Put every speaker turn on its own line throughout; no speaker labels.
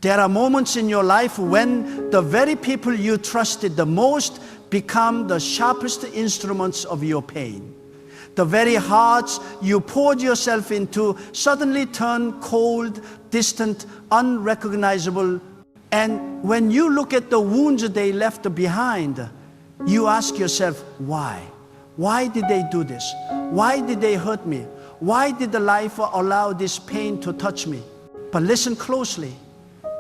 There are moments in your life when the very people you trusted the most become the sharpest instruments of your pain. The very hearts you poured yourself into suddenly turn cold, distant, unrecognizable. And when you look at the wounds they left behind, you ask yourself, why? Why did they do this? Why did they hurt me? Why did the life allow this pain to touch me? But listen closely,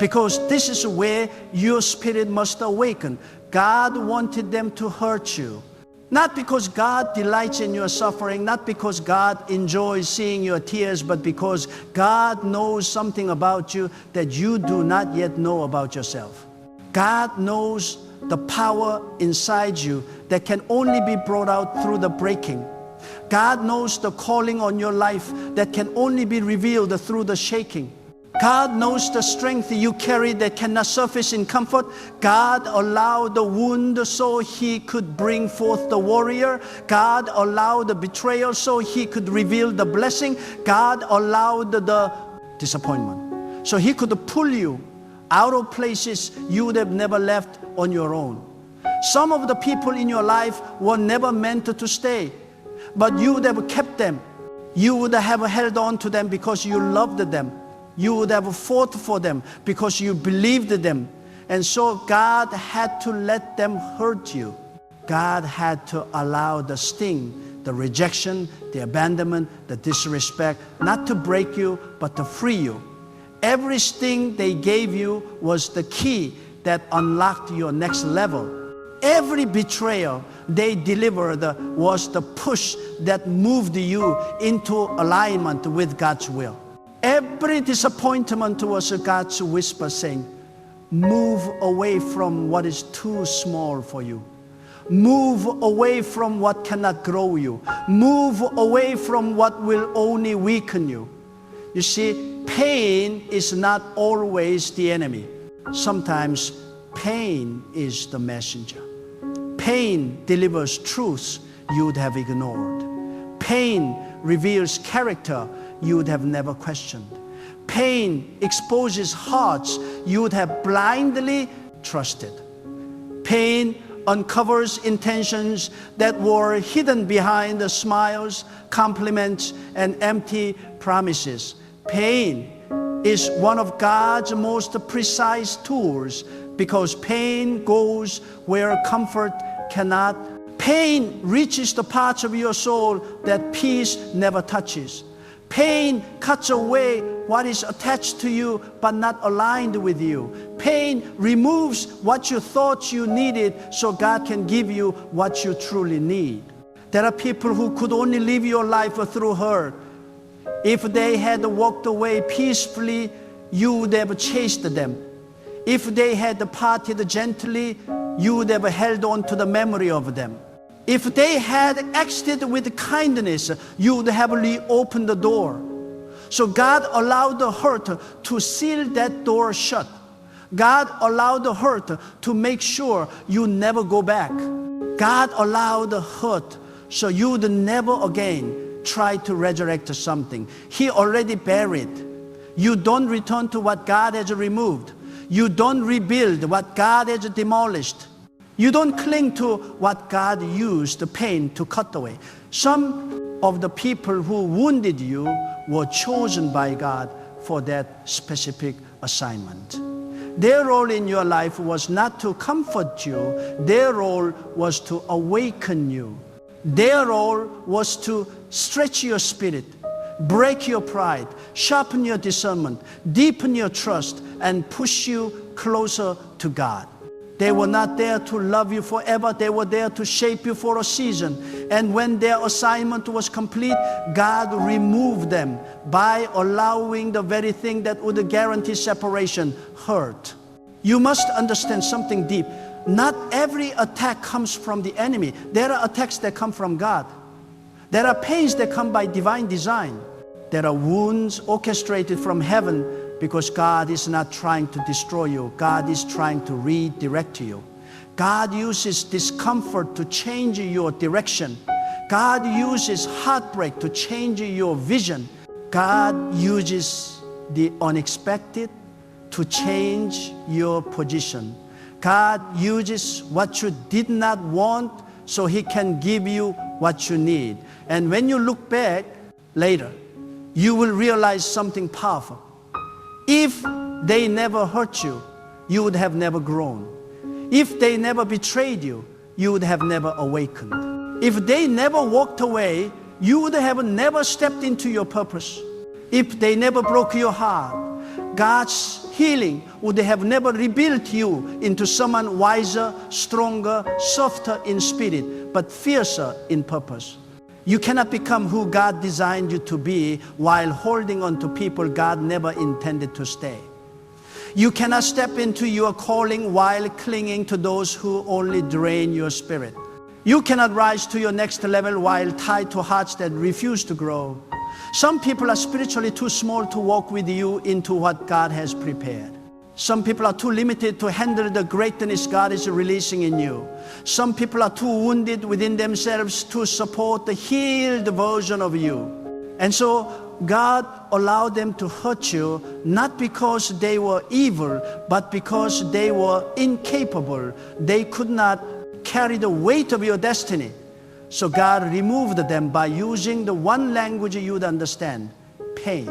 because this is where your spirit must awaken. God wanted them to hurt you. Not because God delights in your suffering, not because God enjoys seeing your tears, but because God knows something about you that you do not yet know about yourself. God knows the power inside you that can only be brought out through the breaking. God knows the calling on your life that can only be revealed through the shaking. God knows the strength you carry that cannot surface in comfort. God allowed the wound so He could bring forth the warrior. God allowed the betrayal so He could reveal the blessing. God allowed the disappointment so He could pull you out of places you would have never left on your own. Some of the people in your life were never meant to stay, but you would have kept them. You would have held on to them because you loved them. You would have fought for them because you believed them. And so God had to let them hurt you. God had to allow the sting, the rejection, the abandonment, the disrespect, not to break you, but to free you. Every sting they gave you was the key that unlocked your next level. Every betrayal they delivered was the push that moved you into alignment with God's will. Every disappointment was God's whisper saying, move away from what is too small for you. Move away from what cannot grow you. Move away from what will only weaken you. You see, pain is not always the enemy. Sometimes pain is the messenger. Pain delivers truths you would have ignored. Pain reveals character you would have never questioned. Pain exposes hearts you would have blindly trusted. Pain uncovers intentions that were hidden behind the smiles, compliments, and empty promises. Pain is one of God's most precise tools because pain goes where comfort cannot. Pain reaches the parts of your soul that peace never touches. Pain cuts away what is attached to you but not aligned with you. Pain removes what you thought you needed so God can give you what you truly need. There are people who could only live your life through hurt. If they had walked away peacefully, you would have chased them. If they had departed gently, you would have held on to the memory of them. If they had exited with kindness, you would have reopened the door. So God allowed the hurt to seal that door shut. God allowed the hurt to make sure you never go back. God allowed the hurt so you would never again try to resurrect something He already buried. You don't return to what God has removed. You don't rebuild what God has demolished. You don't cling to what God used the pain to cut away. Some of the people who wounded you were chosen by God for that specific assignment. Their role in your life was not to comfort you. Their role was to awaken you. Their role was to stretch your spirit, break your pride, sharpen your discernment, deepen your trust, and push you closer to God. They were not there to love you forever. They were there to shape you for a season. And when their assignment was complete, God removed them by allowing the very thing that would guarantee separation, hurt. You must understand something deep. Not every attack comes from the enemy. There are attacks that come from God. There are pains that come by divine design. There are wounds orchestrated from heaven because God is not trying to destroy you. God is trying to redirect you. God uses discomfort to change your direction. God uses heartbreak to change your vision. God uses the unexpected to change your position. God uses what you did not want so He can give you what you need. And when you look back later, you will realize something powerful. If they never hurt you, you would have never grown. If they never betrayed you, you would have never awakened. If they never walked away, you would have never stepped into your purpose. If they never broke your heart, God's healing would have never rebuilt you into someone wiser, stronger, softer in spirit, but fiercer in purpose. You cannot become who God designed you to be while holding on to people God never intended to stay. You cannot step into your calling while clinging to those who only drain your spirit. You cannot rise to your next level while tied to hearts that refuse to grow. Some people are spiritually too small to walk with you into what God has prepared. Some people are too limited to handle the greatness God is releasing in you. Some people are too wounded within themselves to support the healed version of you. And so God allowed them to hurt you, not because they were evil, but because they were incapable. They could not carry the weight of your destiny. So God removed them by using the one language you would understand, pain.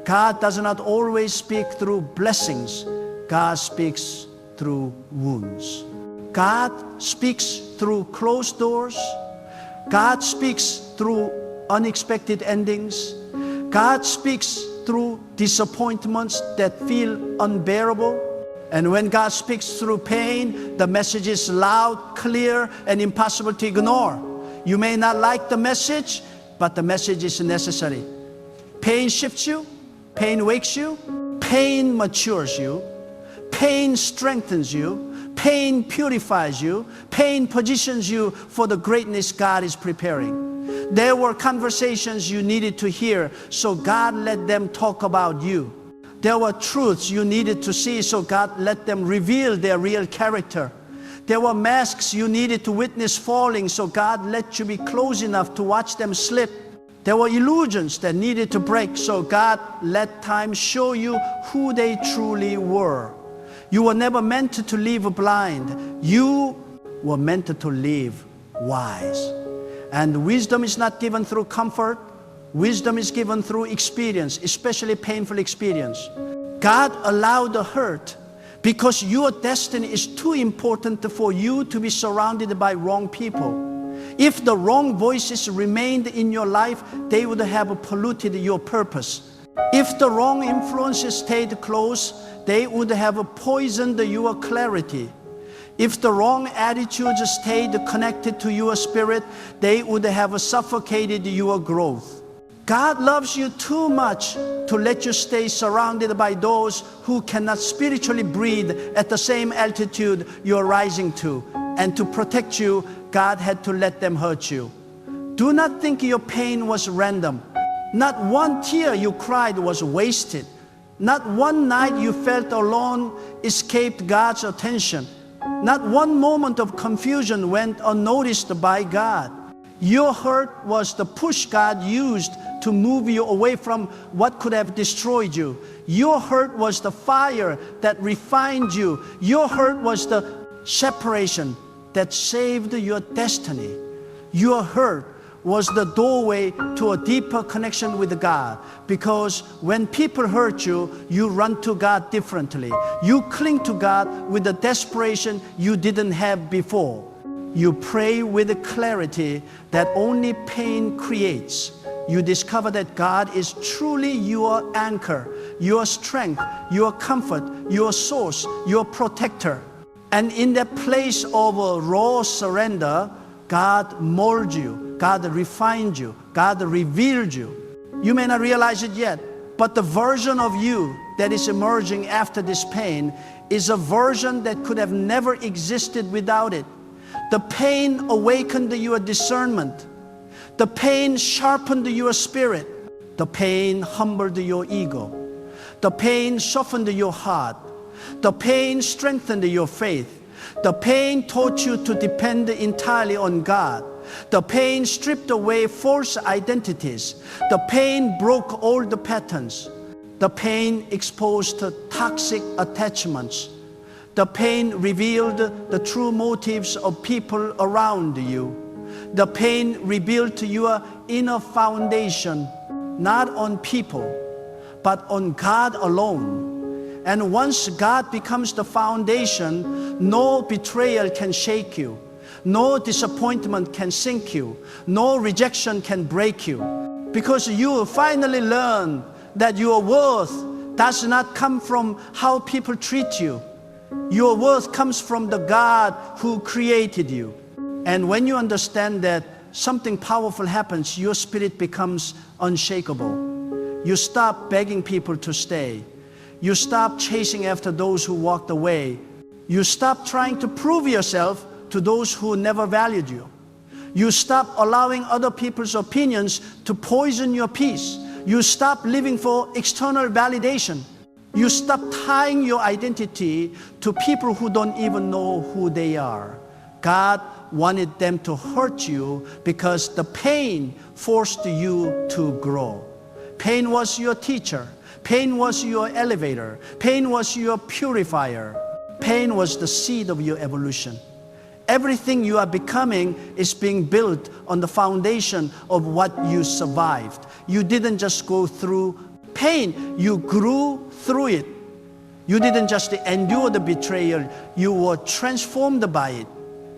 God does not always speak through blessings. God speaks through wounds. God speaks through closed doors. God speaks through unexpected endings. God speaks through disappointments that feel unbearable. And when God speaks through pain, the message is loud, clear, and impossible to ignore. You may not like the message, but the message is necessary. Pain shifts you. Pain wakes you. Pain matures you. Pain strengthens you. Pain purifies you. Pain positions you for the greatness God is preparing. There were conversations you needed to hear, so God let them talk about you. There were truths you needed to see, so God let them reveal their real character. There were masks you needed to witness falling, so God let you be close enough to watch them slip. There were illusions that needed to break, so God let time show you who they truly were. You were never meant to live blind. You were meant to live wise. And wisdom is not given through comfort. Wisdom is given through experience, especially painful experience. God allowed the hurt because your destiny is too important for you to be surrounded by wrong people. If the wrong voices remained in your life, they would have polluted your purpose. If the wrong influences stayed close, they would have poisoned your clarity. If the wrong attitudes stayed connected to your spirit, they would have suffocated your growth. God loves you too much to let you stay surrounded by those who cannot spiritually breathe at the same altitude you're rising to. And to protect you, God had to let them hurt you. Do not think your pain was random. Not one tear you cried was wasted. Not one night you felt alone escaped God's attention. Not one moment of confusion went unnoticed by God. Your hurt was the push God used to move you away from what could have destroyed you. Your hurt was the fire that refined you. Your hurt was the separation that saved your destiny. Your hurt was the doorway to a deeper connection with God. Because when people hurt you, you run to God differently. You cling to God with the desperation you didn't have before. You pray with a clarity that only pain creates. You discover that God is truly your anchor, your strength, your comfort, your source, your protector. And in that place of raw surrender, God molded you, God refined you, God revealed you. You may not realize it yet, but the version of you that is emerging after this pain is a version that could have never existed without it. The pain awakened your discernment. The pain sharpened your spirit. The pain humbled your ego. The pain softened your heart. The pain strengthened your faith. The pain taught you to depend entirely on God. The pain stripped away false identities. The pain broke old patterns. The pain exposed toxic attachments. The pain revealed the true motives of people around you. The pain rebuilt your inner foundation, not on people, but on God alone. And once God becomes the foundation, no betrayal can shake you. No disappointment can sink you. No rejection can break you. Because you finally learn that your worth does not come from how people treat you. Your worth comes from the God who created you. And when you understand that, something powerful happens. Your spirit becomes unshakable. You stop begging people to stay. You stop chasing after those who walked away. You stop trying to prove yourself to those who never valued you. You stop allowing other people's opinions to poison your peace. You stop living for external validation. You stop tying your identity to people who don't even know who they are. God wanted them to hurt you because the pain forced you to grow. Pain was your teacher. Pain was your elevator. Pain was your purifier. Pain was the seed of your evolution. Everything you are becoming is being built on the foundation of what you survived. You didn't just go through pain, you grew through it. You didn't just endure the betrayal, you were transformed by it.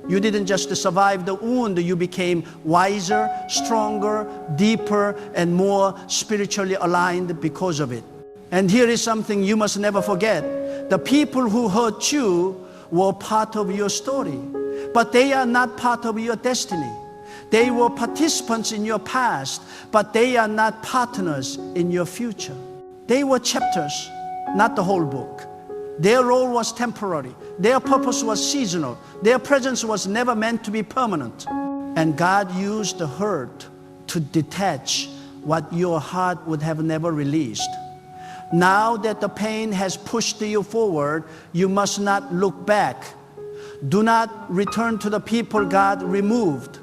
You didn't just survive the wound, you became wiser, stronger, deeper, and more spiritually aligned because of it. And here is something you must never forget. The people who hurt you were part of your story, but they are not part of your destiny. They were participants in your past, but they are not partners in your future. They were chapters, not the whole book. Their role was temporary. Their purpose was seasonal. Their presence was never meant to be permanent. And God used the hurt to detach what your heart would have never released. Now that the pain has pushed you forward, you must not look back. Do not return to the people God removed.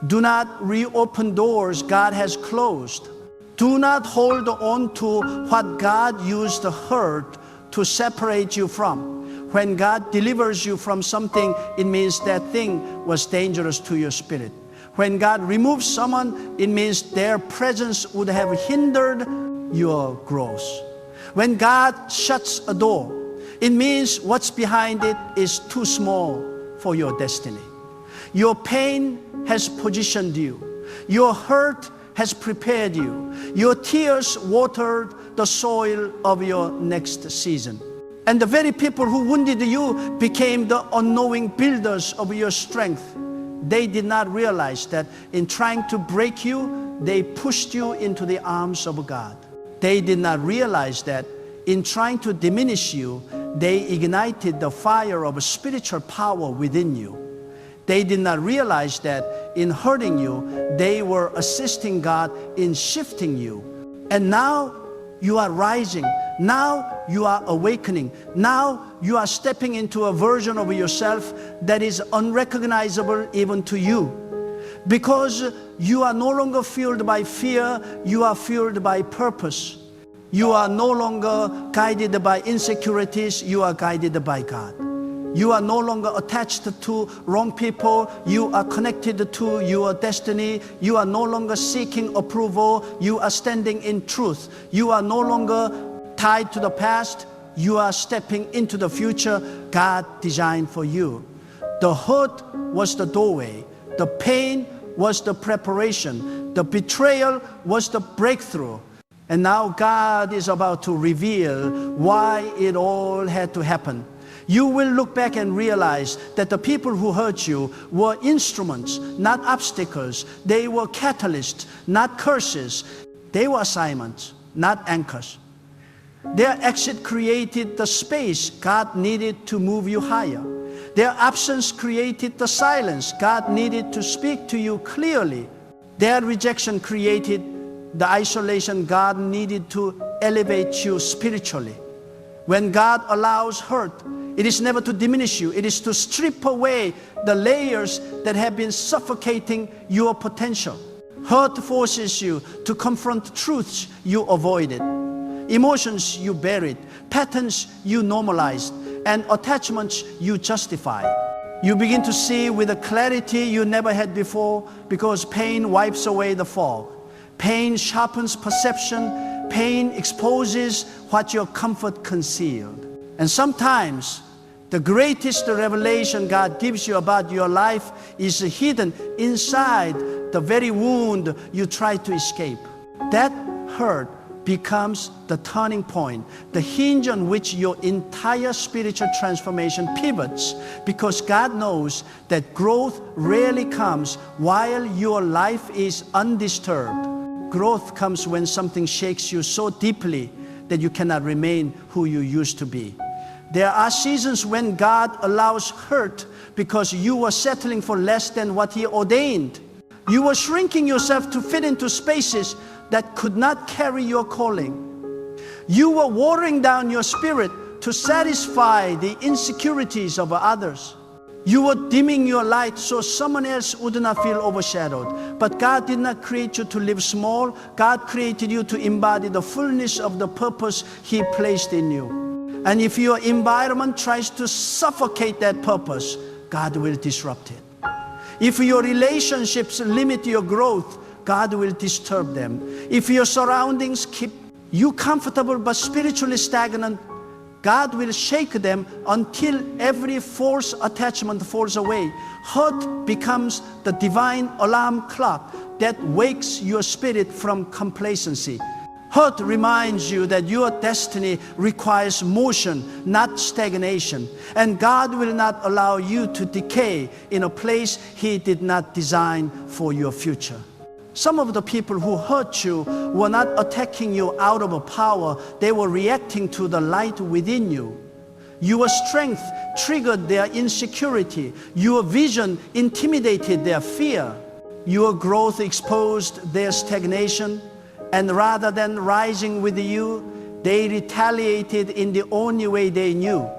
Do not reopen doors God has closed. Do not hold on to what God used the hurt to separate you from. When God delivers you from something, it means that thing was dangerous to your spirit. When God removes someone, it means their presence would have hindered your growth. When God shuts a door, it means what's behind it is too small for your destiny. Your pain has positioned you. Your hurt has prepared you. Your tears watered the soil of your next season. And the very people who wounded you became the unknowing builders of your strength. They did not realize that in trying to break you, they pushed you into the arms of God. They did not realize that in trying to diminish you, they ignited the fire of spiritual power within you. They did not realize that in hurting you, they were assisting God in shifting you. And now you are rising. Now you are awakening. Now you are stepping into a version of yourself that is unrecognizable even to you. Because you are no longer fueled by fear, you are fueled by purpose. You are no longer guided by insecurities, you are guided by God. You are no longer attached to wrong people. You are connected to your destiny. You are no longer seeking approval. You are standing in truth. You are no longer tied to the past. You are stepping into the future God designed for you. The hurt was the doorway. The pain was the preparation. The betrayal was the breakthrough. And now God is about to reveal why it all had to happen. You will look back and realize that the people who hurt you were instruments, not obstacles. They were catalysts, not curses. They were assignments, not anchors. Their exit created the space God needed to move you higher. Their absence created the silence God needed to speak to you clearly. Their rejection created the isolation God needed to elevate you spiritually. When God allows hurt, It is never to diminish you. It is to strip away the layers that have been suffocating your potential. Hurt forces you to confront truths you avoided, emotions you buried, patterns you normalized, and attachments you justified. You begin to see with a clarity you never had before because pain wipes away the fog. Pain sharpens perception. Pain exposes what your comfort concealed. And sometimes the greatest revelation God gives you about your life is hidden inside the very wound you try to escape. That hurt becomes the turning point, the hinge on which your entire spiritual transformation pivots, because God knows that growth rarely comes while your life is undisturbed. Growth comes when something shakes you so deeply that you cannot remain who you used to be. There are seasons when God allows hurt because you were settling for less than what He ordained. You were shrinking yourself to fit into spaces that could not carry your calling. You were watering down your spirit to satisfy the insecurities of others. You were dimming your light so someone else would not feel overshadowed. But God did not create you to live small. God created you to embody the fullness of the purpose He placed in you. And if your environment tries to suffocate that purpose, God will disrupt it. If your relationships limit your growth, God will disturb them. If your surroundings keep you comfortable but spiritually stagnant, God will shake them until every false attachment falls away. Hurt becomes the divine alarm clock that wakes your spirit from complacency. Hurt reminds you that your destiny requires motion, not stagnation. And God will not allow you to decay in a place He did not design for your future. Some of the people who hurt you were not attacking you out of power. They were reacting to the light within you. Your strength triggered their insecurity. Your vision intimidated their fear. Your growth exposed their stagnation. And rather than rising with you, they retaliated in the only way they knew,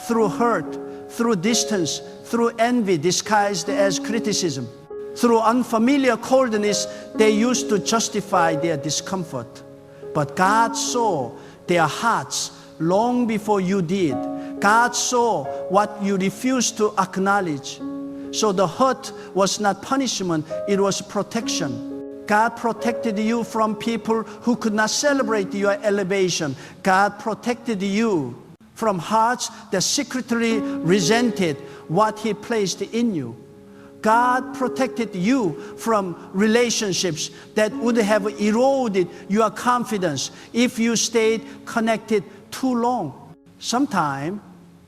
through hurt, through distance, through envy disguised as criticism. Through unfamiliar coldness, they used to justify their discomfort. But God saw their hearts long before you did. God saw what you refused to acknowledge. So the hurt was not punishment, it was protection. God protected you from people who could not celebrate your elevation. God protected you from hearts that secretly resented what He placed in you. God protected you from relationships that would have eroded your confidence if you stayed connected too long. Sometimes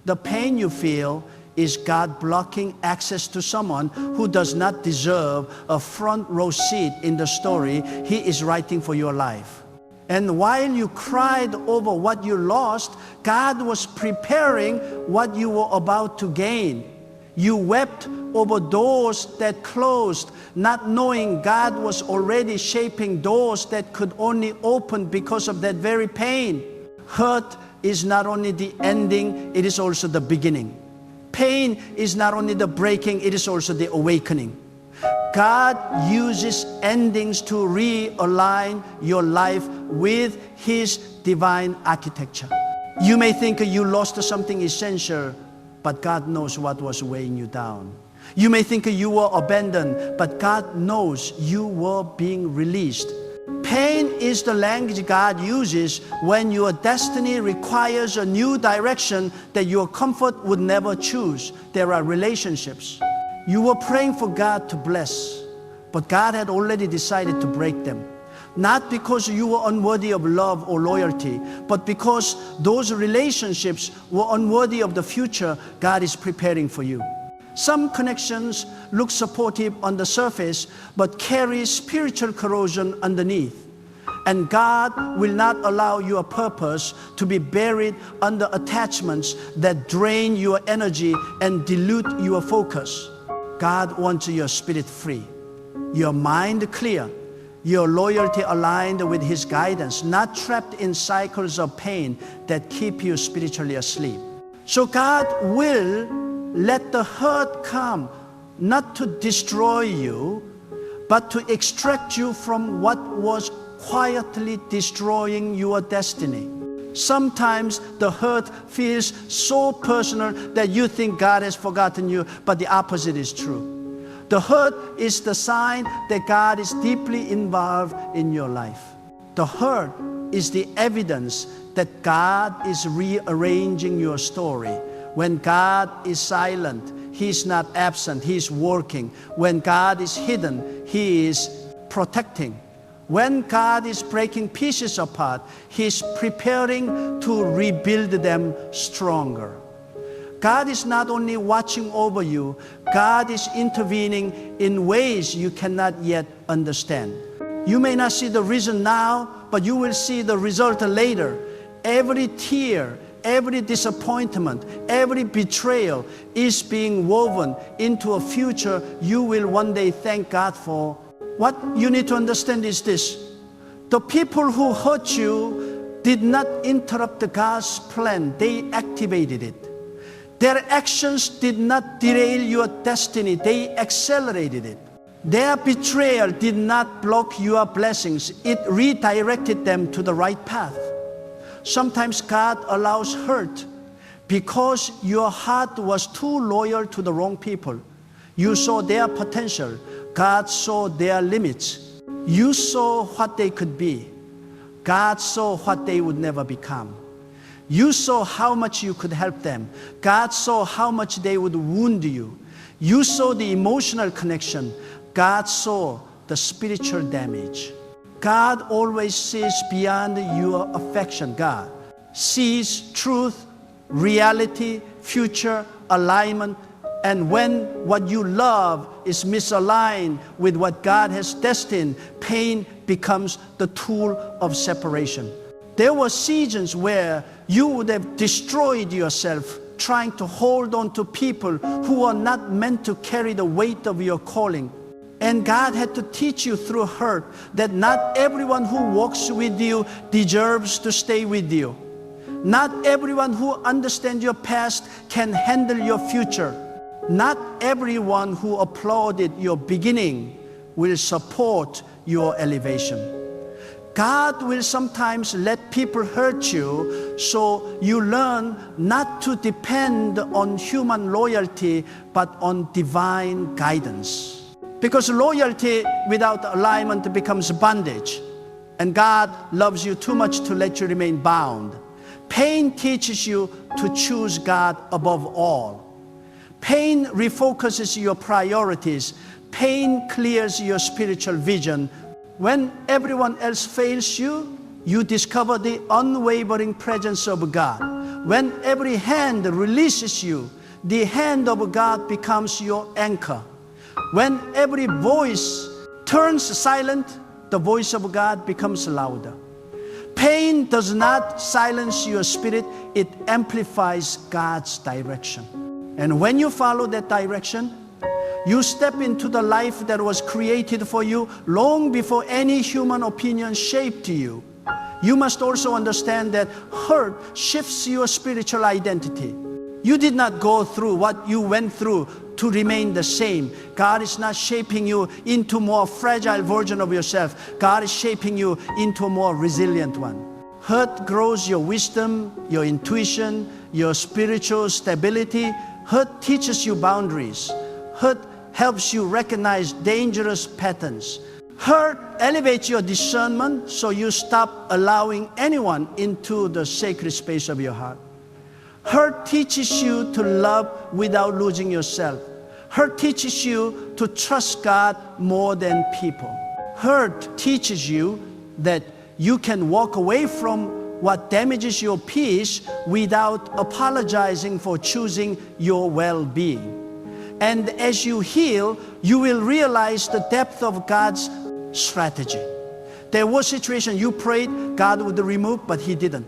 the pain you feel is God blocking access to someone who does not deserve a front row seat in the story He is writing for your life. And while you cried over what you lost, God was preparing what you were about to gain. You wept over doors that closed, not knowing God was already shaping doors that could only open because of that very pain. Hurt is not only the ending, it is also the beginning. Pain is not only the breaking, it is also the awakening. God uses endings to realign your life with His divine architecture. You may think you lost something essential, but God knows what was weighing you down. You may think you were abandoned, but God knows you were being released. Pain is the language God uses when your destiny requires a new direction that your comfort would never choose. There are relationships. You were praying for God to bless, but God had already decided to break them. Not because you were unworthy of love or loyalty, but because those relationships were unworthy of the future God is preparing for you. Some connections look supportive on the surface, but carry spiritual corrosion underneath. And God will not allow your purpose to be buried under attachments that drain your energy and dilute your focus. God wants your spirit free, your mind clear, your loyalty aligned with His guidance, not trapped in cycles of pain that keep you spiritually asleep. So God will let the hurt come, not to destroy you, but to extract you from what was quietly destroying your destiny. Sometimes the hurt feels so personal that you think God has forgotten you, but the opposite is true. The hurt is the sign that God is deeply involved in your life. The hurt is the evidence that God is rearranging your story. When God is silent, He is not absent, He is working. When God is hidden, He is protecting. When God is breaking pieces apart, He is preparing to rebuild them stronger. God is not only watching over you, God is intervening in ways you cannot yet understand. You may not see the reason now, but you will see the result later. Every tear, every disappointment, every betrayal is being woven into a future you will one day thank God for. What you need to understand is this: the people who hurt you did not interrupt God's plan, they activated it. Their actions did not derail your destiny, they accelerated it. Their betrayal did not block your blessings, it redirected them to the right path. Sometimes God allows hurt because your heart was too loyal to the wrong people. You saw their potential, God saw their limits. You saw what they could be, God saw what they would never become. You saw how much you could help them, God saw how much they would wound you. You saw the emotional connection, God saw the spiritual damage. God always sees beyond your affection. God sees truth, reality, future, alignment. And when what you love is misaligned with what God has destined, pain becomes the tool of separation. There were seasons where you would have destroyed yourself trying to hold on to people who are not meant to carry the weight of your calling. And God had to teach you through hurt that not everyone who walks with you deserves to stay with you. Not everyone who understands your past can handle your future. Not everyone who applauded your beginning will support your elevation. God will sometimes let people hurt you so you learn not to depend on human loyalty but on divine guidance. Because loyalty without alignment becomes bondage, and God loves you too much to let you remain bound. Pain teaches you to choose God above all. Pain refocuses your priorities. Pain clears your spiritual vision. When everyone else fails you, you discover the unwavering presence of God. When every hand releases you, the hand of God becomes your anchor. When every voice turns silent, the voice of God becomes louder. Pain does not silence your spirit, it amplifies God's direction. And when you follow that direction, you step into the life that was created for you long before any human opinion shaped you. You must also understand that hurt shifts your spiritual identity. You did not go through what you went through to remain the same. God is not shaping you into a more fragile version of yourself. God is shaping you into a more resilient one. Hurt grows your wisdom, your intuition, your spiritual stability. Hurt teaches you boundaries. Hurt helps you recognize dangerous patterns. Hurt elevates your discernment so you stop allowing anyone into the sacred space of your heart. Hurt teaches you to love without losing yourself. Hurt teaches you to trust God more than people. Hurt teaches you that you can walk away from what damages your peace without apologizing for choosing your well-being. And as you heal, you will realize the depth of God's strategy. There was a situation you prayed God would remove, but He didn't.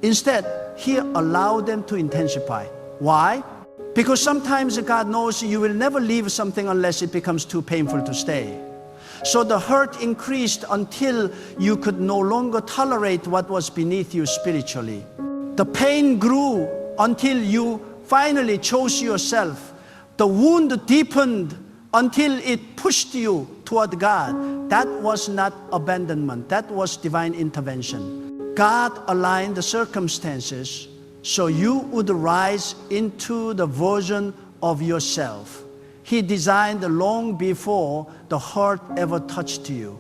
Instead, He allowed them to intensify. Why? Because sometimes God knows you will never leave something unless it becomes too painful to stay. So the hurt increased until you could no longer tolerate what was beneath you spiritually. The pain grew until you finally chose yourself. The wound deepened until it pushed you toward God. That was not abandonment. That was divine intervention. God aligned the circumstances so you would rise into the version of yourself He designed long before the hurt ever touched you.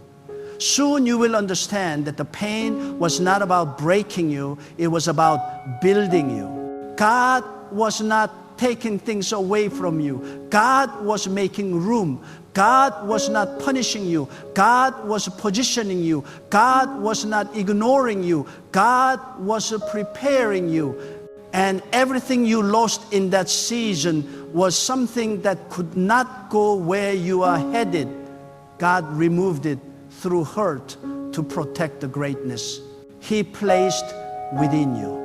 Soon you will understand that the pain was not about breaking you, it was about building you. God was not taking things away from you. God was making room. God was not punishing you. God was positioning you. God was not ignoring you. God was preparing you. And everything you lost in that season was something that could not go where you are headed. God removed it through hurt to protect the greatness He placed within you.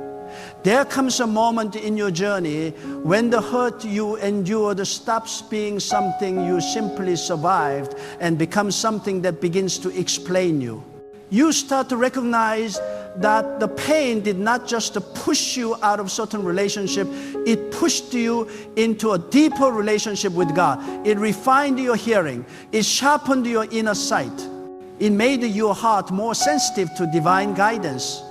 There comes a moment in your journey when the hurt you endured stops being something you simply survived and becomes something that begins to explain you. You start to recognize that the pain did not just push you out of certain relationship, it pushed you into a deeper relationship with God. It refined your hearing. It sharpened your inner sight. It made your heart more sensitive to divine guidance.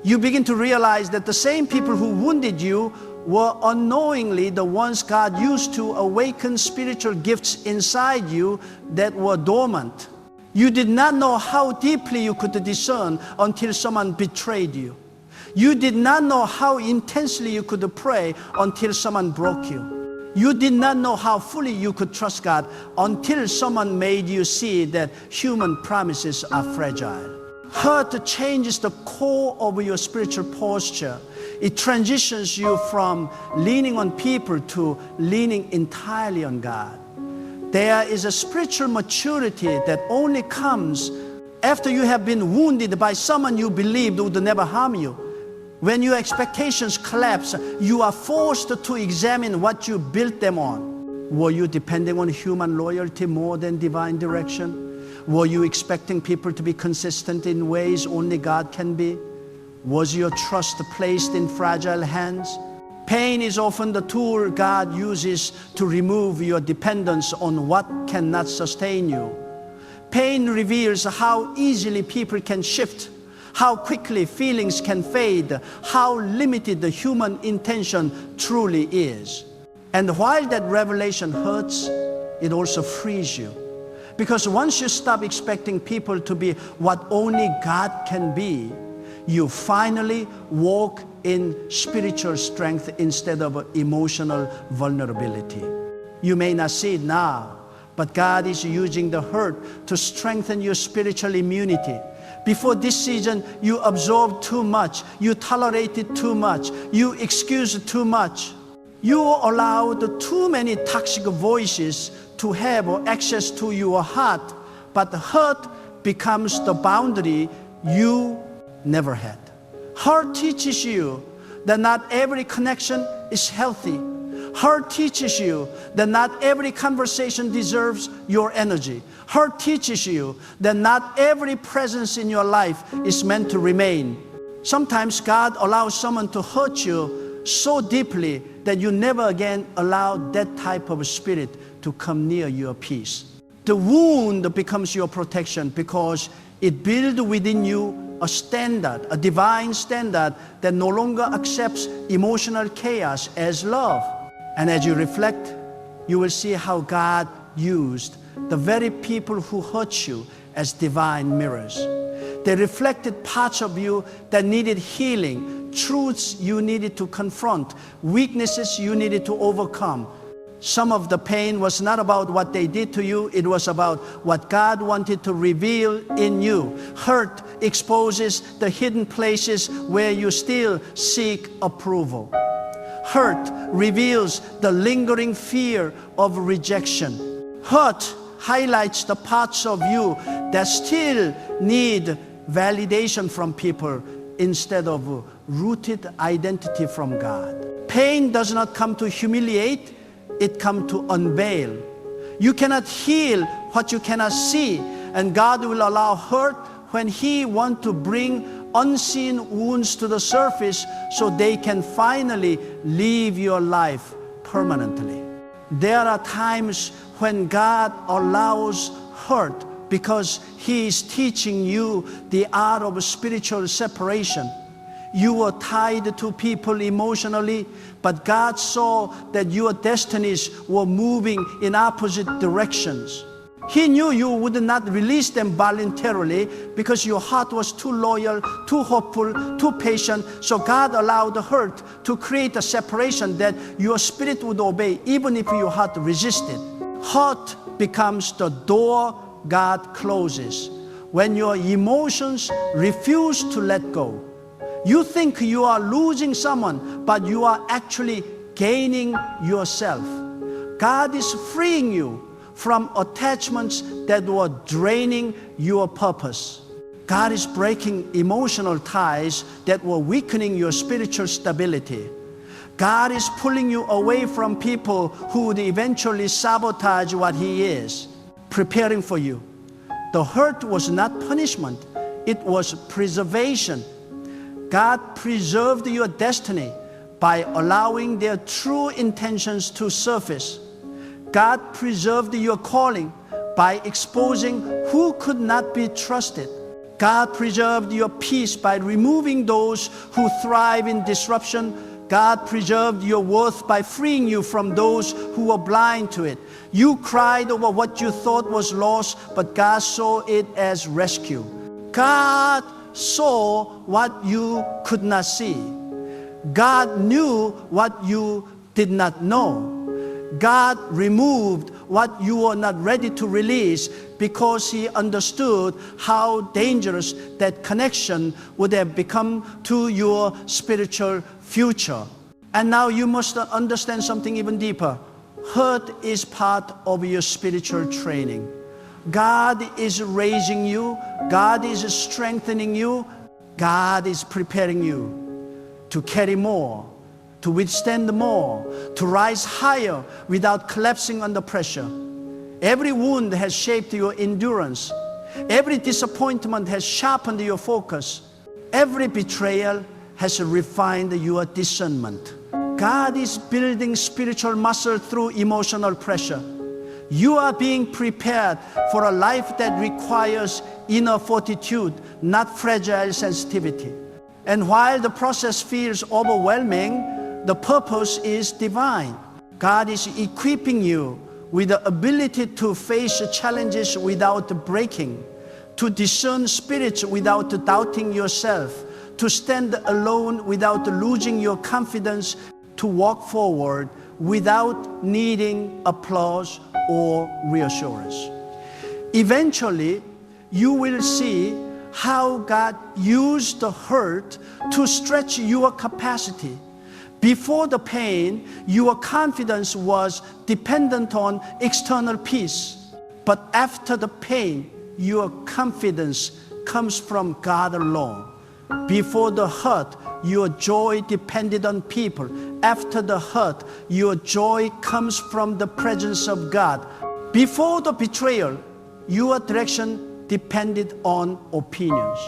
You begin to realize that the same people who wounded you were unknowingly the ones God used to awaken spiritual gifts inside you that were dormant. You did not know how deeply you could discern until someone betrayed you. You did not know how intensely you could pray until someone broke you. You did not know how fully you could trust God until someone made you see that human promises are fragile. Hurt changes the core of your spiritual posture. It transitions you from leaning on people to leaning entirely on God. There is a spiritual maturity that only comes after you have been wounded by someone you believed would never harm you. When your expectations collapse, you are forced to examine what you built them on. Were you depending on human loyalty more than divine direction? Were you expecting people to be consistent in ways only God can be? Was your trust placed in fragile hands? Pain is often the tool God uses to remove your dependence on what cannot sustain you. Pain reveals how easily people can shift, how quickly feelings can fade, how limited the human intention truly is. And while that revelation hurts, it also frees you. Because once you stop expecting people to be what only God can be, you finally walk in spiritual strength instead of emotional vulnerability. You may not see it now, but God is using the hurt to strengthen your spiritual immunity. Before this season, you absorbed too much, you tolerated too much, you excused too much. You allowed too many toxic voices to have access to your heart, but the hurt becomes the boundary you never had. Hurt teaches you that not every connection is healthy. Hurt teaches you that not every conversation deserves your energy. Hurt teaches you that not every presence in your life is meant to remain. Sometimes God allows someone to hurt you so deeply that you never again allow that type of spirit to come near your peace. The wound becomes your protection because it builds within you a standard, a divine standard that no longer accepts emotional chaos as love. And as you reflect, you will see how God used the very people who hurt you as divine mirrors. They reflected parts of you that needed healing, truths you needed to confront, weaknesses you needed to overcome. Some of the pain was not about what they did to you, it was about what God wanted to reveal in you. Hurt exposes the hidden places where you still seek approval. Hurt reveals the lingering fear of rejection. Hurt highlights the parts of you that still need validation from people instead of rooted identity from God. Pain does not come to humiliate, it comes to unveil. You cannot heal what you cannot see, and God will allow hurt when He wants to bring unseen wounds to the surface so they can finally leave your life permanently. There are times when God allows hurt because He is teaching you the art of spiritual separation. You were tied to people emotionally, but God saw that your destinies were moving in opposite directions. He knew you would not release them voluntarily because your heart was too loyal, too hopeful, too patient. So God allowed the hurt to create a separation that your spirit would obey even if your heart resisted. Hurt becomes the door God closes when your emotions refuse to let go. You think you are losing someone, but you are actually gaining yourself. God is freeing you from attachments that were draining your purpose. God is breaking emotional ties that were weakening your spiritual stability. God is pulling you away from people who would eventually sabotage what He is preparing for you. The hurt was not punishment, it was preservation. God preserved your destiny by allowing their true intentions to surface. God preserved your calling by exposing who could not be trusted. God preserved your peace by removing those who thrive in disruption. God preserved your worth by freeing you from those who were blind to it. You cried over what you thought was loss, but God saw it as rescue. God saw what you could not see. God knew what you did not know. God removed what you were not ready to release because He understood how dangerous that connection would have become to your spiritual future. And now you must understand something even deeper. Hurt is part of your spiritual training. God is raising you. God is strengthening you. God is preparing you to carry more, to withstand more, to rise higher without collapsing under pressure. Every wound has shaped your endurance. Every disappointment has sharpened your focus. Every betrayal has refined your discernment. God is building spiritual muscle through emotional pressure. You are being prepared for a life that requires inner fortitude, not fragile sensitivity. And while the process feels overwhelming, the purpose is divine. God is equipping you with the ability to face challenges without breaking, to discern spirits without doubting yourself, to stand alone without losing your confidence, to walk forward without needing applause or reassurance. Eventually, you will see how God used the hurt to stretch your capacity. Before the pain, your confidence was dependent on external peace. But after the pain, your confidence comes from God alone. Before the hurt, your joy depended on people. After the hurt, your joy comes from the presence of God. Before the betrayal, your direction depended on opinions.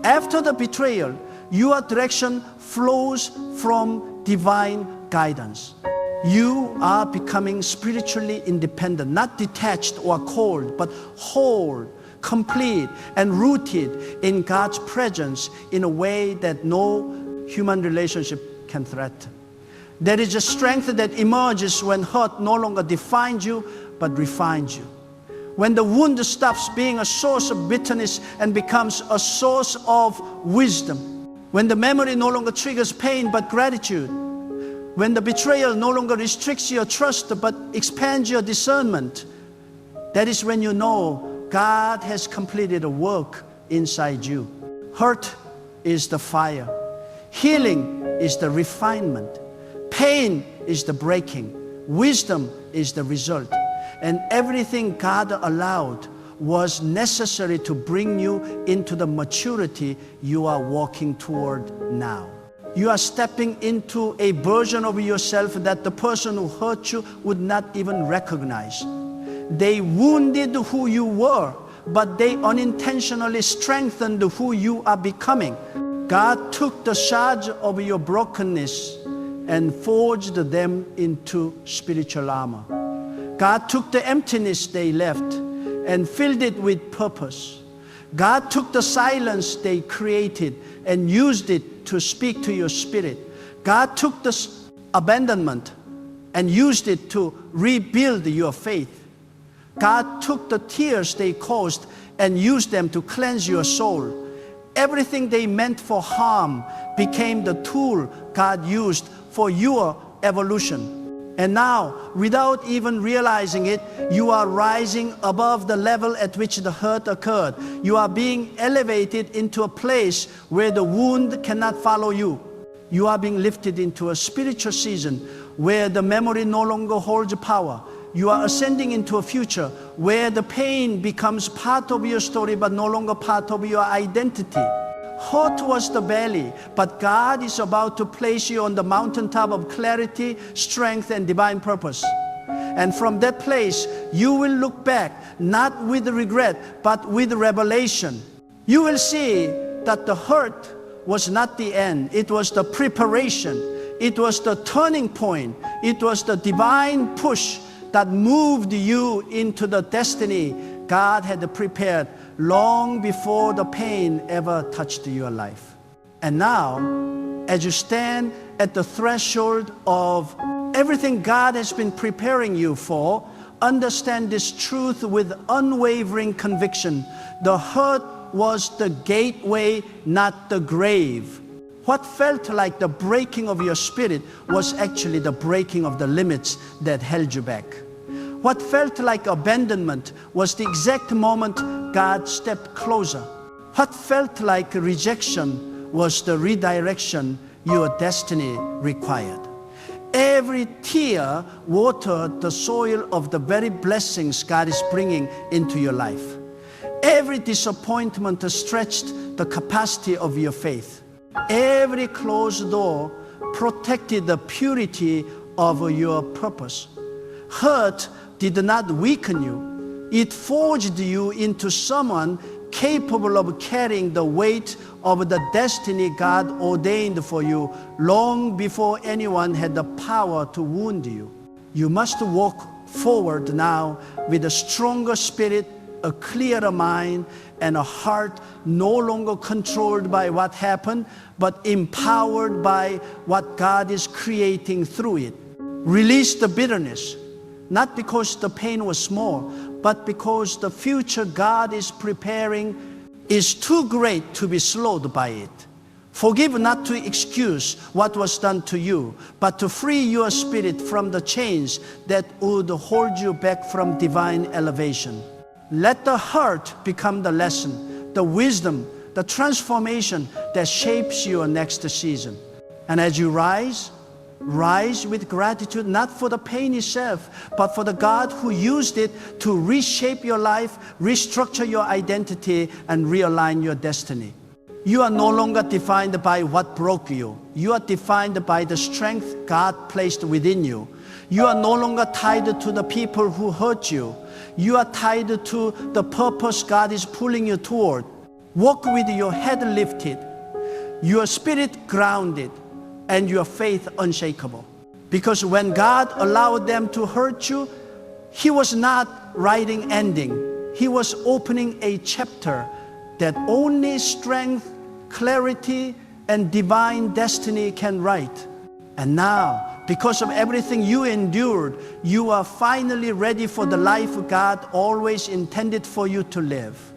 After the betrayal, your direction flows from divine guidance. You are becoming spiritually independent, not detached or cold, but whole, complete, and rooted in God's presence in a way that no human relationship can threaten. There is a strength that emerges when hurt no longer defines you, but refines you. When the wound stops being a source of bitterness and becomes a source of wisdom. When the memory no longer triggers pain, but gratitude. When the betrayal no longer restricts your trust, but expands your discernment. That is when you know God has completed a work inside you. Hurt is the fire. Healing is the refinement. Pain is the breaking. Wisdom is the result. And everything God allowed was necessary to bring you into the maturity you are walking toward now. You are stepping into a version of yourself that the person who hurt you would not even recognize. They wounded who you were, but they unintentionally strengthened who you are becoming. God took the shards of your brokenness and forged them into spiritual armor. God took the emptiness they left and filled it with purpose. God took the silence they created and used it to speak to your spirit. God took the abandonment and used it to rebuild your faith. God took the tears they caused and used them to cleanse your soul. Everything they meant for harm became the tool God used for your evolution. And now, without even realizing it, you are rising above the level at which the hurt occurred. You are being elevated into a place where the wound cannot follow you. You are being lifted into a spiritual season where the memory no longer holds power. You are ascending into a future where the pain becomes part of your story but no longer part of your identity. Hurt was the valley, but God is about to place you on the mountaintop of clarity, strength, and divine purpose. And from that place, you will look back, not with regret, but with revelation. You will see that the hurt was not the end. It was the preparation. It was the turning point. It was the divine push that moved you into the destiny God had prepared long before the pain ever touched your life. And now, as you stand at the threshold of everything God has been preparing you for, understand this truth with unwavering conviction. The hurt was the gateway, not the grave. What felt like the breaking of your spirit was actually the breaking of the limits that held you back. What felt like abandonment was the exact moment God stepped closer. What felt like rejection was the redirection your destiny required. Every tear watered the soil of the very blessings God is bringing into your life. Every disappointment stretched the capacity of your faith. Every closed door protected the purity of your purpose. Hurt did not weaken you. It forged you into someone capable of carrying the weight of the destiny God ordained for you long before anyone had the power to wound you. You must walk forward now with a stronger spirit, a clearer mind, and a heart no longer controlled by what happened, but empowered by what God is creating through it. Release the bitterness. Not because the pain was small, but because the future God is preparing is too great to be slowed by it. Forgive not to excuse what was done to you, but to free your spirit from the chains that would hold you back from divine elevation. Let the hurt become the lesson, the wisdom, the transformation that shapes your next season. And as you rise with gratitude, not for the pain itself, but for the God who used it to reshape your life, restructure your identity, and realign your destiny. You are no longer defined by what broke you. You are defined by the strength God placed within you. You are no longer tied to the people who hurt you. You are tied to the purpose God is pulling you toward. Walk with your head lifted, your spirit grounded, and your faith unshakable. Because when God allowed them to hurt you, He was not writing ending. He was opening a chapter that only strength, clarity, and divine destiny can write. And now, because of everything you endured, you are finally ready for the life God always intended for you to live.